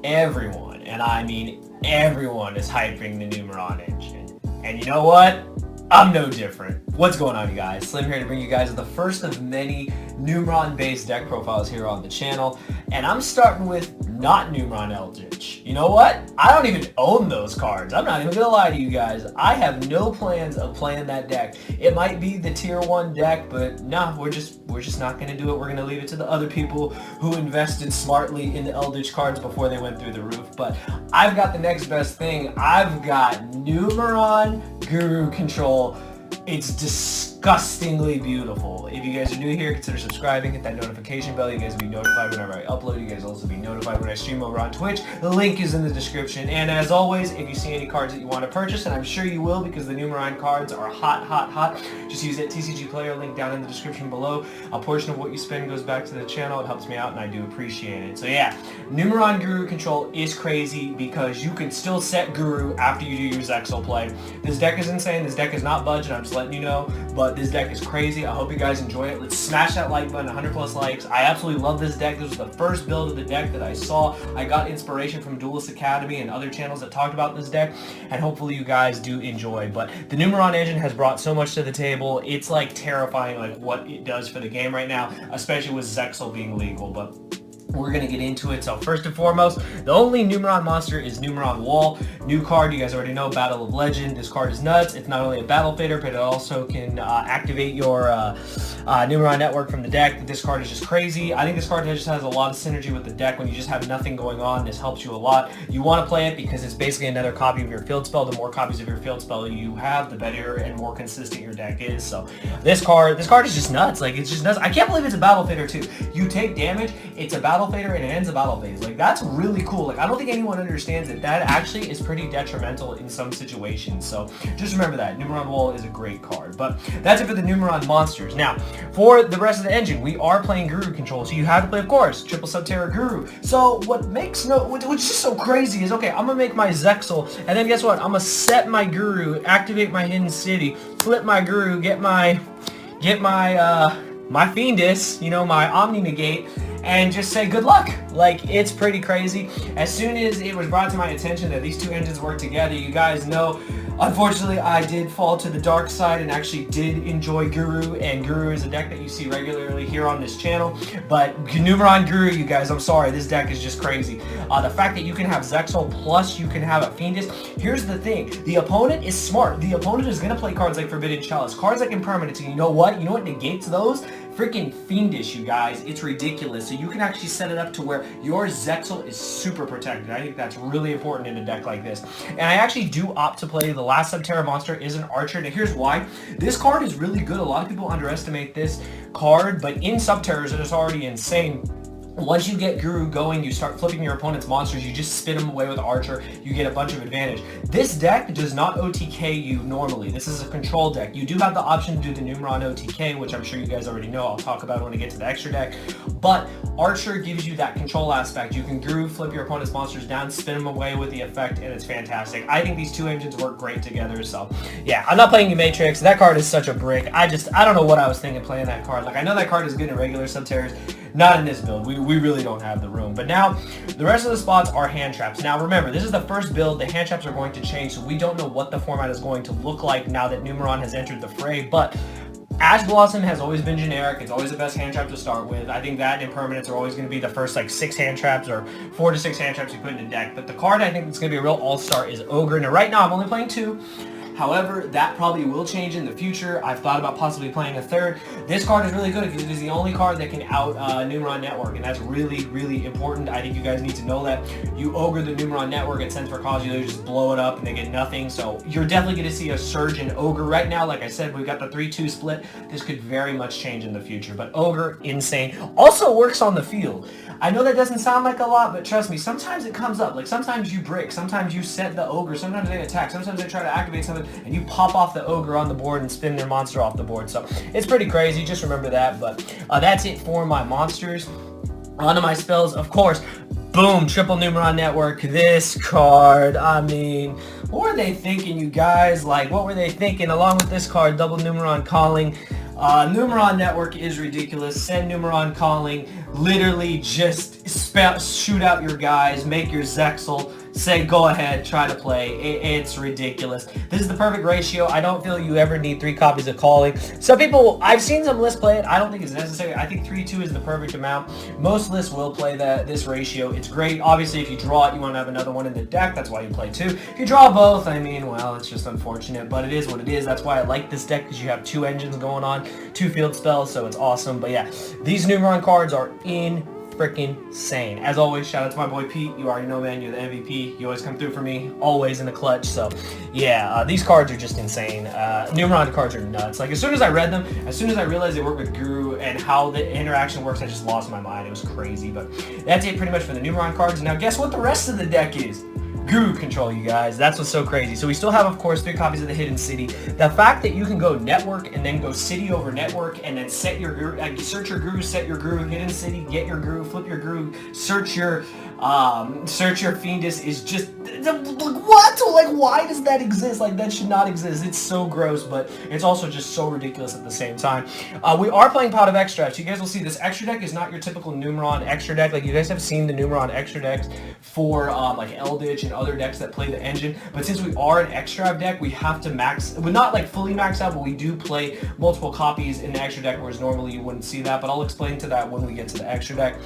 everyone, and I mean everyone, is hyping the Numeron engine. And you know what? I'm no different. What's going on, you guys? Slim here to bring you guys the first of many Numeron-based deck profiles here on the channel. And I'm starting with not Numeron Eldritch. You know what? I don't even own those cards. I'm not even gonna lie to you guys. I have no plans of playing that deck. It might be the tier 1 deck, but nah, we're just not gonna do it. We're gonna leave it to the other people who invested smartly in the Eldritch cards before they went through the roof. But I've got the next best thing. I've got Numeron Guru Control. It's disgustingly beautiful. If you guys are new here, consider subscribing, hit that notification bell. You guys will be notified whenever I upload. You guys will also be notified when I stream over on Twitch. The link is in the description. And as always, if you see any cards that you want to purchase, and I'm sure you will because the Numeron cards are hot, just use that TCG player link down in the description below. A portion of what you spend goes back to the channel. It helps me out and I do appreciate it. So yeah, Numeron Guru Control is crazy because you can still set Guru after you do your Zexal play. This deck is insane. This deck is not budget. I'm just letting you know, but this deck is crazy. I hope you guys enjoy it. Let's smash that like button, 100 plus likes. I absolutely love this deck. This was the first build of the deck that I saw. I got inspiration from Duelist Academy and other channels that talked about this deck, and hopefully you guys do enjoy. But the Numeron engine has brought so much to the table. It's like terrifying, like what it does for the game right now, especially with Zexal being legal. But we're going to get into it. So first and foremost, the only Numeron monster is Numeron Wall. New card, you guys already know, Battle of Legend. This card is nuts. It's not only a battle fader, but it also can activate your Numeron network from the deck. This card is just crazy. I think this card just has a lot of synergy with the deck. When you just have nothing going on, this helps you a lot. You want to play it because it's basically another copy of your field spell. The more copies of your field spell you have, the better and more consistent your deck is. So this card is just nuts. Like, it's just nuts. I can't believe it's a battle fader too. You take damage, it's a battle fader, and it ends a battle phase. Like, that's really cool. Like, I don't think anyone understands that actually is pretty detrimental in some situations. So just remember that Numeron Wall is a great card. But that's it for the Numeron monsters. Now for the rest of the engine, we are playing Guru Control, so you have to play, of course, triple Subterra Guru. So which is so crazy is, okay, I'm gonna make my Zexal, and then guess what, I'm gonna set my Guru, activate my Hidden City, flip my Guru, get my Fiendus, you know, my Omni Negate, and just say good luck. Like, it's pretty crazy. As soon as it was brought to my attention that these two engines work together, you guys know, unfortunately, I did fall to the dark side and actually did enjoy Guru, and Guru is a deck that you see regularly here on this channel. But Numeron Guru, you guys, I'm sorry, this deck is just crazy. The fact that you can have Zexal plus you can have a Fiendus. Here's the thing, the opponent is smart. The opponent is going to play cards like Forbidden Chalice, cards like Impermanence, and you know what? You know what negates those? Freaking Fiendish, you guys. It's ridiculous. So you can actually set it up to where your Zexal is super protected. I think that's really important in a deck like this. And I actually do opt to play the last Subterra monster is an Archer, and here's why. This card is really good. A lot of people underestimate this card, but in Subterras it is already insane. Once you get Guru going, you start flipping your opponent's monsters, you just spin them away with Archer, you get a bunch of advantage. This deck does not OTK you normally. This is a control deck. You do have the option to do the Numeron OTK, which I'm sure you guys already know. I'll talk about it when I get to the extra deck. But Archer gives you that control aspect. You can Guru, flip your opponent's monsters down, spin them away with the effect, and it's fantastic. I think these two engines work great together, so yeah. I'm not playing you Matrix. That card is such a brick. I don't know what I was thinking playing that card. Like, I know that card is good in regular Subterras, not in this build. We really don't have the room. But now, the rest of the spots are hand traps. Now remember, this is the first build. The hand traps are going to change, so we don't know what the format is going to look like now that Numeron has entered the fray. But Ash Blossom has always been generic. It's always the best hand trap to start with. I think that and Impermanence are always going to be the first like 6 hand traps or 4 to 6 hand traps you put in a deck. But the card I think that's going to be a real all-star is Ogre. Now right now I'm only playing 2. However, that probably will change in the future. I've thought about possibly playing a 3rd. This card is really good because it is the only card that can out Numeron Network, and that's really, really important. I think you guys need to know that. You Ogre the Numeron Network, it sends for cause you to just blow it up and they get nothing. So you're definitely going to see a surge in Ogre right now. Like I said, we've got the 3-2 split. This could very much change in the future, but Ogre, insane. Also works on the field. I know that doesn't sound like a lot, but trust me, sometimes it comes up. Like, sometimes you break, sometimes you set the Ogre, sometimes they attack, sometimes they try to activate something, and you pop off the Ogre on the board and spin their monster off the board. So it's pretty crazy, just remember that. But that's it for my monsters. Onto my spells, of course. Boom, triple Numeron Network. This card, I mean, what were they thinking, you guys? Like, what were they thinking? Along with this card, double Numeron Calling. Numeron network is ridiculous. Send Numeron calling. Literally just shoot out your guys, make your Zexal, say go ahead, try to play. It's ridiculous. This is the perfect ratio. I don't feel you ever need 3 copies of calling. Some people, I've seen some lists play it. I don't think it's necessary. I think 3-2 is the perfect amount. Most lists will play this ratio. It's great. Obviously, if you draw it, you want to have another one in the deck. That's why you play 2. If you draw both, I mean, well, it's just unfortunate, but it is what it is. That's why I like this deck, because you have 2 engines going on, 2 field spells, so it's awesome. But yeah, these Numeron cards are in freaking insane. As always, shout out to my boy Pete. You already know, man, you're the MVP. You always come through for me, always in the clutch. So yeah, these cards are just insane. Numeron cards are nuts. Like, as soon as I read them, as soon as I realized they work with Guru and how the interaction works, I just lost my mind. It was crazy. But that's it pretty much for the Numeron cards. Now guess what the rest of the deck is? Guru control, you guys. That's what's so crazy. So we still have, of course, 3 copies of the Hidden City. The fact that you can go network and then go city over network and then set your Guru, search your Guru, set your Guru, Hidden City, get your Guru, flip your Guru, search your Fiendus is just, what? Like, why does that exist? Like, that should not exist. It's so gross, but it's also just so ridiculous at the same time. We are playing Pot of Extras. You guys will see this extra deck is not your typical Numeron extra deck. Like, you guys have seen the Numeron extra decks for like Eldritch and other decks that play the engine, but since we are an extra deck, we have to max, we're not like fully maxed out, but we do play multiple copies in the extra deck, whereas normally you wouldn't see that, but I'll explain to that when we get to the extra deck.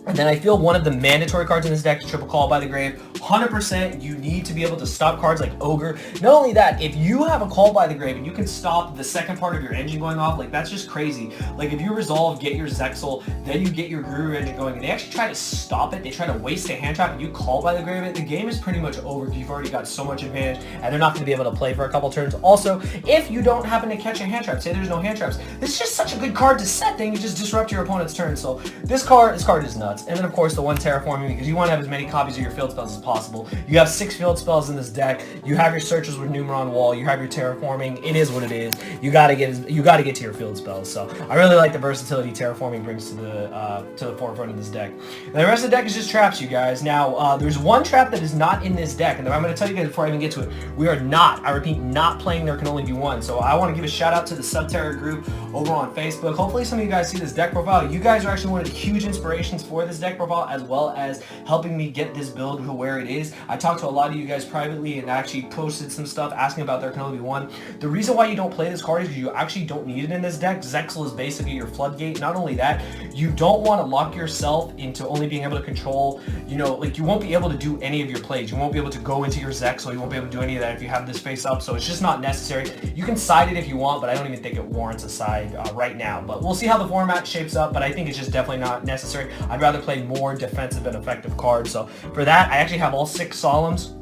And then I feel one of the mandatory cards in this deck is Triple Call by the Grave. 100% you need to be able to stop cards like Ogre. Not only that, if you have a Call by the Grave and you can stop the second part of your engine going off, like, that's just crazy. Like, if you resolve, get your Zexal, then you get your Guru engine going, and they actually try to stop it, they try to waste a hand trap, and you Call by the Grave it, the game is pretty much over because you've already got so much advantage, and they're not going to be able to play for a couple turns. Also, if you don't happen to catch a hand trap, say there's no hand traps, this is just such a good card to set, then you just disrupt your opponent's turn. So this card is nuts. And then, of course, the one Terraforming, because you want to have as many copies of your field spells as possible. You have 6 field spells in this deck. You have your searches with Numeron Wall. You have your Terraforming. It is what it is. You gotta get to your field spells. So I really like the versatility Terraforming brings to the forefront of this deck. And the rest of the deck is just traps, you guys. Now there's one trap that is not in this deck, and I'm going to tell you guys before I even get to it. We are not, I repeat, not playing There Can Only Be One. So I want to give a shout out to the Subterra group over on Facebook. Hopefully some of you guys see this deck profile. You guys are actually one of the huge inspirations for this deck profile, as well as helping me get this build to where it is. I talked to a lot of you guys privately and actually posted some stuff asking about There Can Only Be One. The reason why you don't play this card is because you actually don't need it in this deck. Zexal is basically your floodgate. Not only that, you don't want to lock yourself into only being able to control, you know, like, you won't be able to do any of your plays. You won't be able to go into your Zexal. You won't be able to do any of that if you have this face up. So it's just not necessary. You can side it if you want, but I don't even think it warrants a side right now. But we'll see how the format shapes up, but I think it's just definitely not necessary. I'd rather play more defensive and effective cards. So for that, I actually have all 6 Solemns.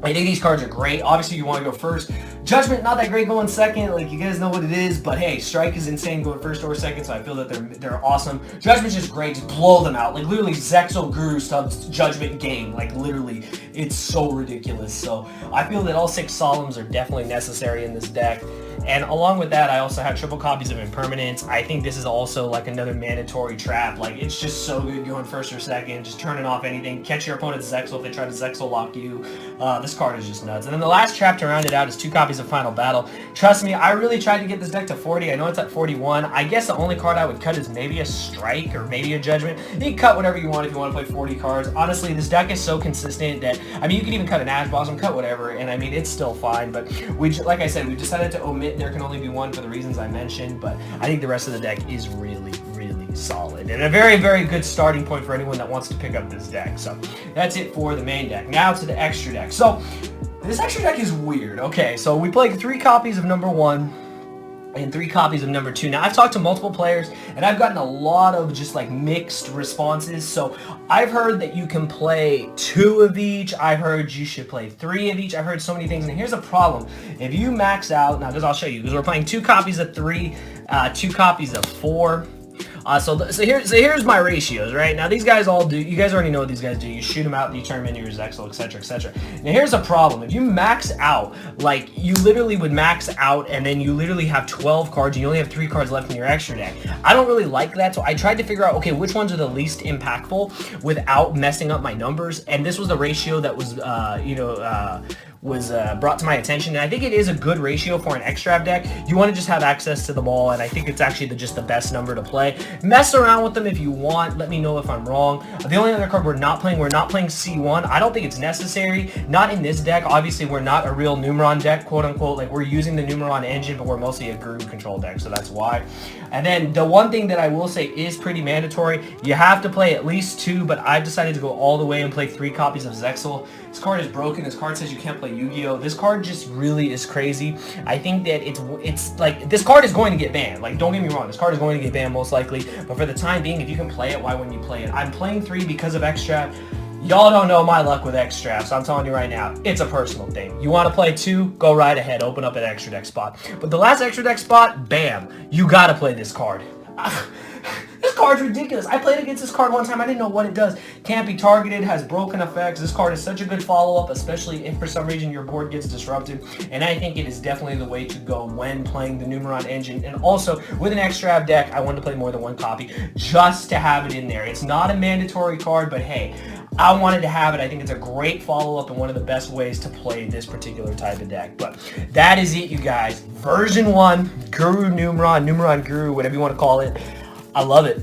I think these cards are great. Obviously, you want to go first. Judgment, not that great going second. Like, you guys know what it is. But hey, Strike is insane going first or second, so I feel that they're awesome. Judgment's just great. Just blow them out. Like, literally, Zexal, Guru, Stubbs, Judgment, game. Like, literally, it's so ridiculous. So I feel that all 6 Solemns are definitely necessary in this deck. And along with that, I also have triple copies of Impermanence. I think this is also like another mandatory trap. Like, it's just so good going first or second, just turning off anything. Catch your opponent's Zexal if they try to Zexal lock you. This card is just nuts. And then the last trap to round it out is 2 copies of Final Battle. Trust me, I really tried to get this deck to 40. I know it's at 41. I guess the only card I would cut is maybe a Strike or maybe a Judgment. You can cut whatever you want if you want to play 40 cards. Honestly, this deck is so consistent that, I mean, you can even cut an Ash Blossom, cut whatever, and I mean, it's still fine. But like I said, we decided to omit There Can Only Be One for the reasons I mentioned, but I think the rest of the deck is really, really solid and a very, very good starting point for anyone that wants to pick up this deck. So that's it for the main deck. Now to the extra deck. So this extra deck is weird. Okay, so we played 3 copies of number 1 and 3 copies of number 2. Now, I've talked to multiple players, and I've gotten a lot of just like mixed responses. So I've heard that you can play 2 of each. I've heard you should play 3 of each. I've heard so many things, and here's a problem. If you max out, now, because I'll show you, because we're playing 2 copies of 3, 2 copies of 4. So here's my ratios, right? Now these guys all do, you guys already know what these guys do. You shoot them out, you turn them into your Zexal, etc, etc. Now here's a problem. If you max out, like, you literally would max out and then you literally have 12 cards and you only have 3 cards left in your extra deck. I don't really like that, so I tried to figure out, okay, which ones are the least impactful without messing up my numbers, and this was the ratio that was, was brought to my attention, and I think it is a good ratio for an extract deck. You want to just have access to them all, and I think it's actually just the best number to play. Mess around with them if you want. Let me know if I'm wrong. The only other card we're not playing C1. I don't think it's necessary. Not in this deck. Obviously, we're not a real Numeron deck, quote unquote. Like, we're using the Numeron engine, but we're mostly a group control deck, so that's why. And then the one thing that I will say is pretty mandatory. You have to play at least 2, but I've decided to go all the way and play 3 copies of Zexal. This card is broken. This card says you can't play Yu-Gi-Oh! This card just really is crazy. I think that it's like, this card is going to get banned. Like, don't get me wrong, this card is going to get banned most likely, but for the time being, if you can play it, why wouldn't you play it? I'm playing 3 because of X-Strap. Y'all don't know my luck with X-Strap, so I'm telling you right now, it's a personal thing. You want to play 2, go right ahead, open up an extra deck spot. But the last extra deck spot, bam, you gotta play this card. This card's ridiculous. I played against this card one time. I didn't know what it does. Can't be targeted, has broken effects. This card is such a good follow-up, especially if for some reason your board gets disrupted. And I think it is definitely the way to go when playing the Numeron engine. And also, with an extra deck, I wanted to play more than 1 copy just to have it in there. It's not a mandatory card, but hey, I wanted to have it. I think it's a great follow-up and one of the best ways to play this particular type of deck. But that is it, you guys. Version 1, Guru Numeron, Numeron Guru, whatever you want to call it. I love it.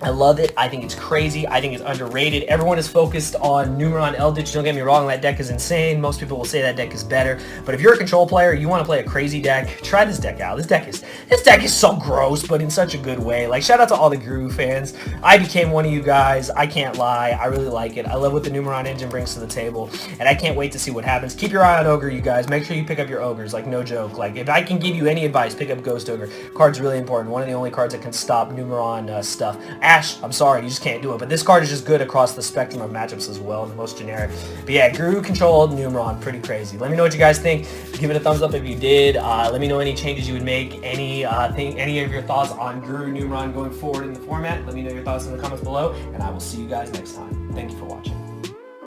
I love it. I think it's crazy. I think it's underrated. Everyone is focused on Numeron Eldritch. Don't get me wrong, that deck is insane. Most people will say that deck is better. But if you're a control player, you want to play a crazy deck, try this deck out. This deck is so gross, but in such a good way. Like, shout out to all the Guru fans. I became one of you guys. I can't lie. I really like it. I love what the Numeron engine brings to the table, and I can't wait to see what happens. Keep your eye on Ogre, you guys. Make sure you pick up your Ogres. Like, no joke. Like, if I can give you any advice, pick up Ghost Ogre. Card's really important. One of the only cards that can stop Numeron stuff. Ash, I'm sorry. You just can't do it. But this card is just good across the spectrum of matchups as well, the most generic. But yeah, Guru controlled Numeron, pretty crazy. Let me know what you guys think. Give it a thumbs up if you did. Let me know any changes you would make, any of your thoughts on Guru Numeron going forward in the format. Let me know your thoughts in the comments below, and I will see you guys next time. Thank you for watching.